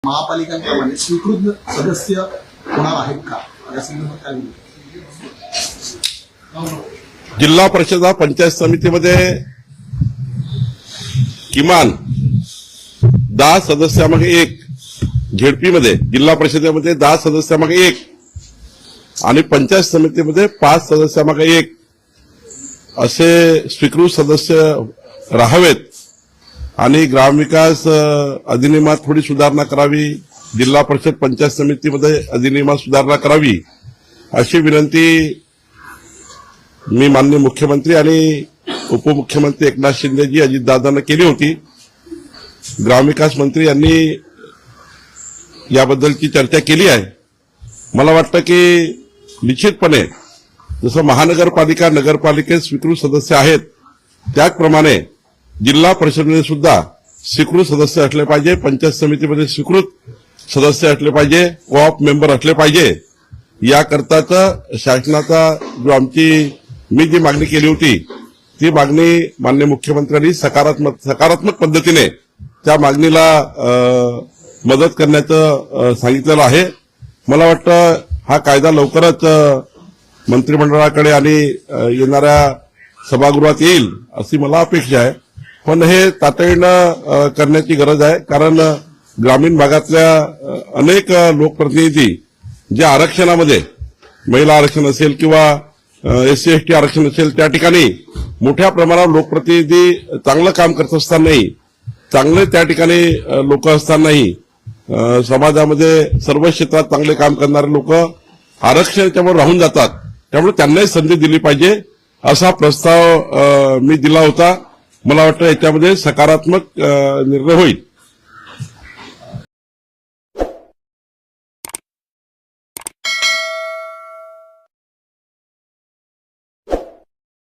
महापालिकांप्रमाणे स्वीकृत सदस्य होणार आहेत का या संदर्भात काय बोलू? जिल्हा परिषद पंचायत समितीमध्ये किमान 10 सदस्यामागे 1, झेडपीमध्ये जिल्हा परिषदेमध्ये 10 सदस्यामागे 1 आणि पंचायत समितीमध्ये 5 सदस्यामागे 1 असे स्वीकृत सदस्य राहावेत आणि ग्रामविकास अधिनियमात थोडी सुधारणा करावी, जिल्हा परिषद पंचायत समितीमध्ये अधिनियमात सुधारणा करावी अशी विनंती मी माननीय मुख्यमंत्री आणि उपमुख्यमंत्री एकनाथ शिंदेजी अजितदादांना केली होती. ग्रामविकास मंत्री यांनी याबद्दलची चर्चा केली आहे. मला वाटतं की निश्चितपणे जसं महानगरपालिका नगरपालिकेत स्वीकृत सदस्य आहेत त्याचप्रमाणे जिल्हा परिषदेमध्ये सुद्धा स्वीकृत सदस्य असले पाहिजे, पंचायत समितीमध्ये स्वीकृत सदस्य असले पाहिजे, कोऑप मेंबर असले पाहिजे. याकरताच शासनाचा जो मी जी मागणी केली होती ती मागणी माननीय मुख्यमंत्र्यांनी सकारात्मक पद्धतीने त्या मागणीला मदत करण्याचं सांगितलेलं आहे. मला वाटतं हा कायदा लवकरच मंत्रिमंडळाकडे आणि येणाऱ्या सभागृहात येईल अशी मला अपेक्षा आहे. पण हे तातडीनं करण्याची गरज आहे, कारण ग्रामीण भागातल्या अनेक लोकप्रतिनिधी जे आरक्षणामध्ये महिला आरक्षण असेल किंवा SC/ST आरक्षण असेल त्या ठिकाणी मोठ्या प्रमाणावर लोकप्रतिनिधी चांगलं काम करत असतानाही, चांगले त्या ठिकाणी लोक असतानाही समाजामध्ये सर्व क्षेत्रात चांगले काम करणारे लोक आरक्षणाच्यावर राहून जातात. त्यामुळे त्यांनाही संधी दिली पाहिजे असा प्रस्ताव मी दिला होता. मला वाटतं याच्यामध्ये सकारात्मक निर्णय होईल.